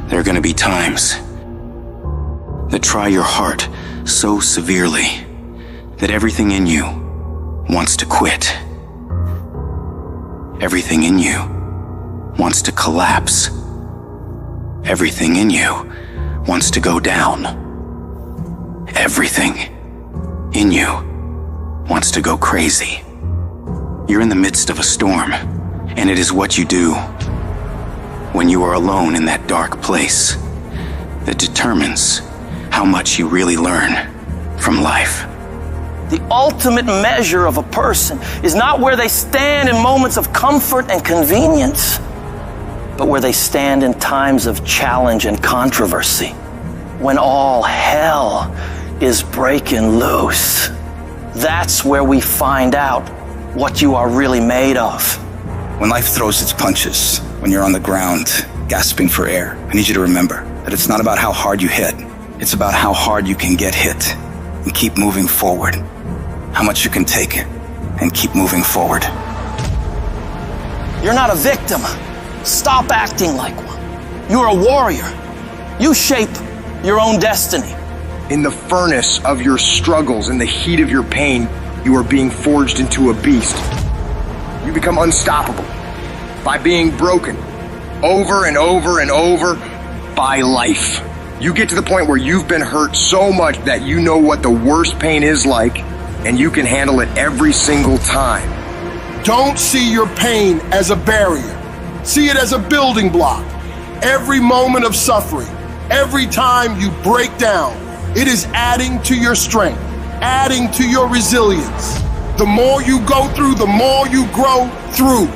There are going to be times that try your heart so severely that everything in you wants to quit. Everything in you wants to collapse. Everything in you wants to go down. Everything in you wants to go crazy. You're in the midst of a storm, and it is what you do when you are alone in that dark place that determines how much you really learn from life. The ultimate measure of a person is not where they stand in moments of comfort and convenience, but where they stand in times of challenge and controversy, when all hell is breaking loose. That's where we find out what you are really made of. When life throws its punches, when you're on the ground, gasping for air, I need you to remember that it's not about how hard you hit. It's about how hard you can get hit and keep moving forward. How much you can take and keep moving forward. You're not a victim. Stop acting like one. You're a warrior. You shape your own destiny. In the furnace of your struggles, in the heat of your pain, you are being forged into a beast. You become unstoppable by being broken over and over and over by life. You get to the point where you've been hurt so much that you know what the worst pain is like, and you can handle it every single time. Don't see your pain as a barrier. See it as a building block. Every moment of suffering, every time you break down, it is adding to your strength, adding to your resilience. The more you go through, the more you grow through.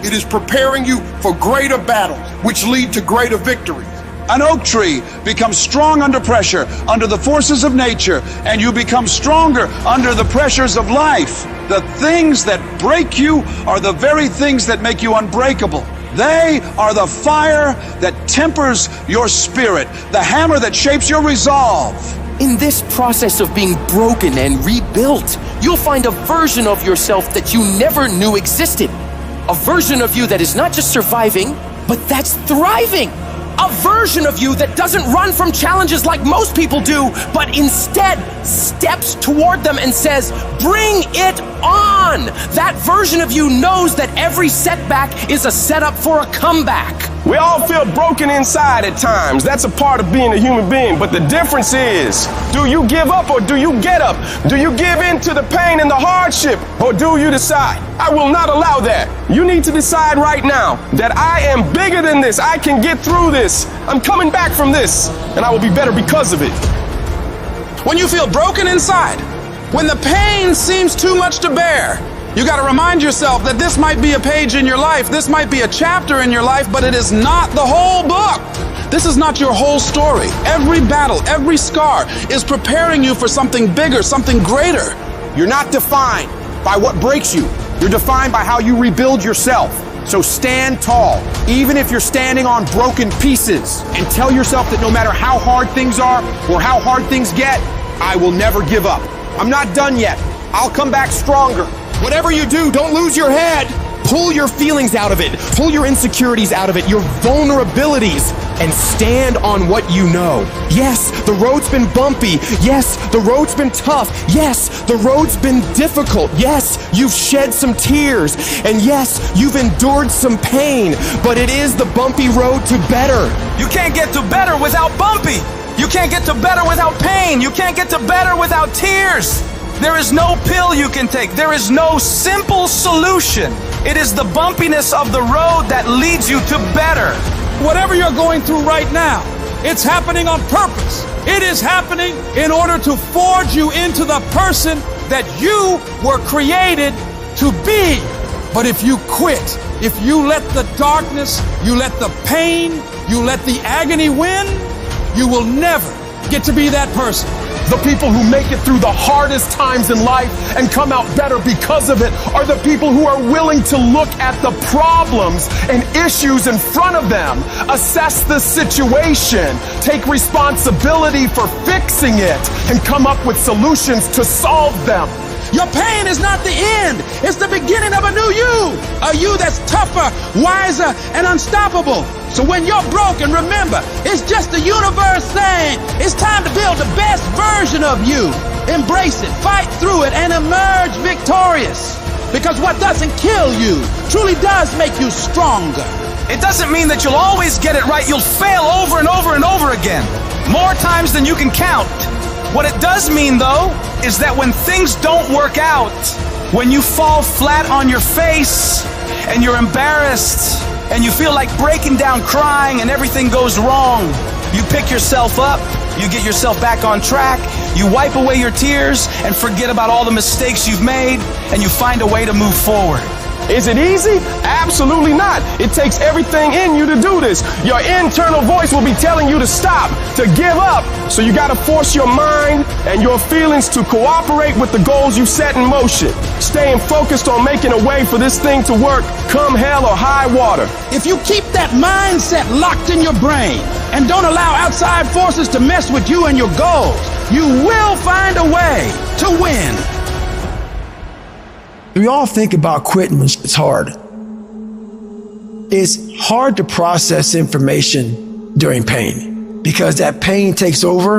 It is preparing you for greater battles, which lead to greater victories. An oak tree becomes strong under pressure, under the forces of nature, and you become stronger under the pressures of life. The things that break you are the very things that make you unbreakable. They are the fire that tempers your spirit, the hammer that shapes your resolve. In this process of being broken and rebuilt, you'll find a version of yourself that you never knew existed. A version of you that is not just surviving, but that's thriving. A version of you that doesn't run from challenges like most people do, but instead steps toward them and says, bring it on. That version of you knows that every setback is a setup for a comeback. We all feel broken inside at times. That's a part of being a human being. But the difference is, do you give up or do you get up? Do you give in to the pain and the hardship, or do you decide, I will not allow that? You need to decide right now that I am bigger than this. I can get through this. I'm coming back from this, and I will be better because of it. When you feel broken inside, when the pain seems too much to bear, you got to remind yourself that this might be a page in your life, this might be a chapter in your life, but it is not the whole book. This is not your whole story. Every battle, every scar is preparing you for something bigger, something greater. You're not defined by what breaks you. You're defined by how you rebuild yourself. So stand tall, even if you're standing on broken pieces, and tell yourself that no matter how hard things are or how hard things get, I will never give up. I'm not done yet. I'll come back stronger. Whatever you do, don't lose your head. Pull your feelings out of it. Pull your insecurities out of it, your vulnerabilities, and stand on what you know. Yes, the road's been bumpy. Yes, the road's been tough. Yes, the road's been difficult. Yes, you've shed some tears. And yes, you've endured some pain. But it is the bumpy road to better. You can't get to better without bumpy. You can't get to better without pain. You can't get to better without tears. There is no pill you can take. There is no simple solution. It is the bumpiness of the road that leads you to better. Whatever you're going through right now, it's happening on purpose. It is happening in order to forge you into the person that you were created to be. But if you quit, if you let the darkness, you let the pain, you let the agony win, you will never get to be that person. The people who make it through the hardest times in life and come out better because of it are the people who are willing to look at the problems and issues in front of them, assess the situation, take responsibility for fixing it, and come up with solutions to solve them. Your pain is not the end. It's the beginning of a new you. A you that's tougher, wiser, and unstoppable. So when you're broken, remember, it's just the universe saying it's time to build the best version of you. Embrace it, fight through it, and emerge victorious. Because what doesn't kill you truly does make you stronger. It doesn't mean that you'll always get it right. You'll fail over and over and over again, more times than you can count. What it does mean, though, is that when things don't work out, when you fall flat on your face and you're embarrassed and you feel like breaking down crying and everything goes wrong, you pick yourself up, you get yourself back on track, you wipe away your tears and forget about all the mistakes you've made, and you find a way to move forward. Is it easy? Absolutely not. It takes everything in you to do this. Your internal voice will be telling you to stop, to give up. So you got to force your mind and your feelings to cooperate with the goals you set in motion. Staying focused on making a way for this thing to work, come hell or high water. If you keep that mindset locked in your brain and don't allow outside forces to mess with you and your goals, you will find a way to win. We all think about quitting when it's hard. It's hard to process information during pain because that pain takes over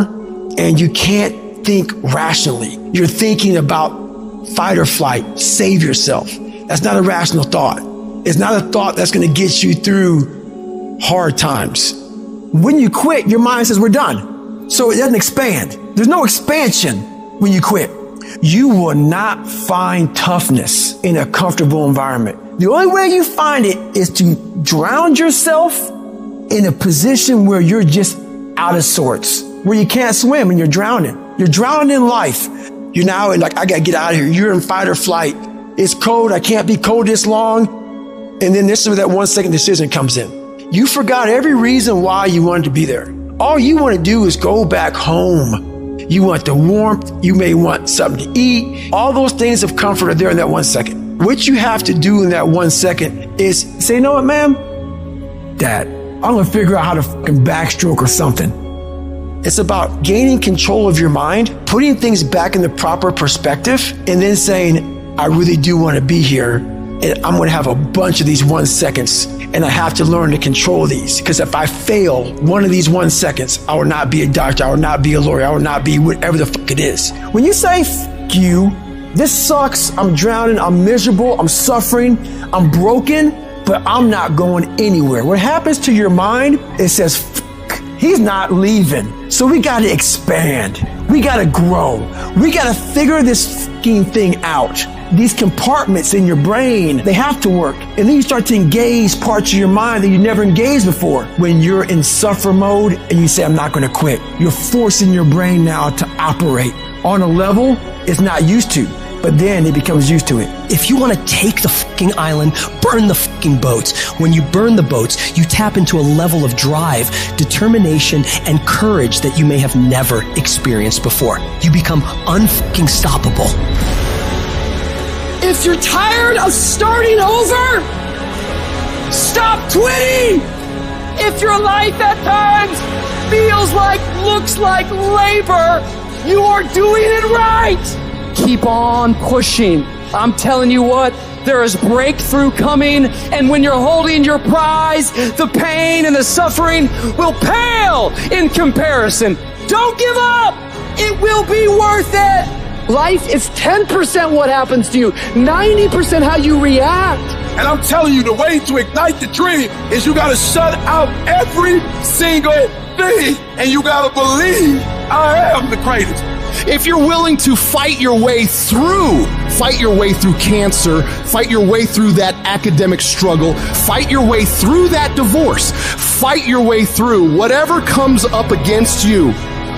and you can't think rationally. You're thinking about fight or flight, save yourself. That's not a rational thought. It's not a thought that's going to get you through hard times. When you quit, your mind says we're done. So it doesn't expand. There's no expansion when you quit. You will not find toughness in a comfortable environment. The only way you find it is to drown yourself in a position where you're just out of sorts, where you can't swim and you're drowning. You're drowning in life. You're now in like, I gotta get out of here. You're in fight or flight. It's cold. I can't be cold this long. And then this is where that 1 second decision comes in. You forgot every reason why you wanted to be there. All you want to do is go back home. You want the warmth. You may want something to eat. All those things of comfort are there in that 1 second. What you have to do in that 1 second is say, you know what, ma'am? Dad, I'm going to figure out how to fucking backstroke or something. It's about gaining control of your mind, putting things back in the proper perspective, and then saying, I really do want to be here. And I'm going to have a bunch of these 1 seconds. And I have to learn to control these, because if I fail one of these 1 seconds, I will not be a doctor, I will not be a lawyer, I will not be whatever the fuck it is. When you say, fuck you, this sucks, I'm drowning, I'm miserable, I'm suffering, I'm broken, but I'm not going anywhere. What happens to your mind, it says, fuck, he's not leaving. So we got to expand. We got to grow. We got to figure this fucking thing out. These compartments in your brain, they have to work. And then you start to engage parts of your mind that you never engaged before. When you're in suffer mode and you say, I'm not going to quit, you're forcing your brain now to operate on a level it's not used to. But then it becomes used to it. If you want to take the fucking island, burn the fucking boats. When you burn the boats, you tap into a level of drive, determination, and courage that you may have never experienced before. You become unfucking stoppable. If you're tired of starting over, stop quitting. If your life at times feels like, looks like labor, you are doing it right. Keep on pushing. I'm telling you what, there is breakthrough coming, and when you're holding your prize, the pain and the suffering will pale in comparison. Don't give up. It will be worth it. Life is 10% what happens to you, 90% how you react. And I'm telling you, the way to ignite the dream is you gotta shut out every single thing, and you gotta believe I am the greatest. If you're willing to fight your way through cancer, fight your way through that academic struggle, fight your way through that divorce, fight your way through whatever comes up against you,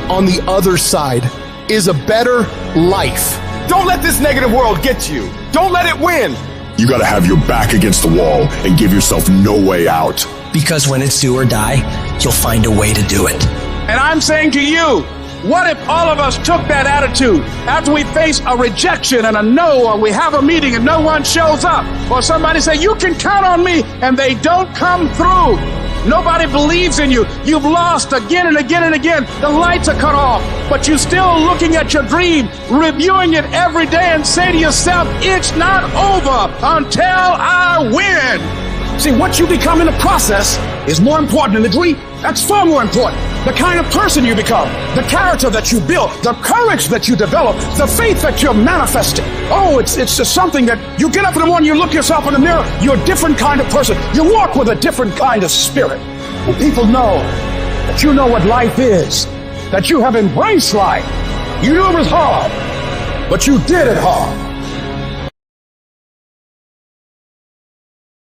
on the other side is a better life. Don't let this negative world get you. Don't let it win. You gotta have your back against the wall and give yourself no way out. Because when it's do or die, you'll find a way to do it. And I'm saying to you, what if all of us took that attitude after we face a rejection and a no, or we have a meeting and no one shows up, or somebody say, you can count on me, and they don't come through? Nobody believes in you. You've lost again and again and again. The lights are cut off, but you're still looking at your dream, reviewing it every day and say to yourself, it's not over until I win. See, what you become in the process is more important than the dream. That's far more important. The kind of person you become, the character that you build, the courage that you develop, the faith that you're manifesting. Oh, it's just something that you get up in the morning, you look yourself in the mirror, you're a different kind of person. You walk with a different kind of spirit. And people know that you know what life is, that you have embraced life. You knew it was hard, but you did it hard.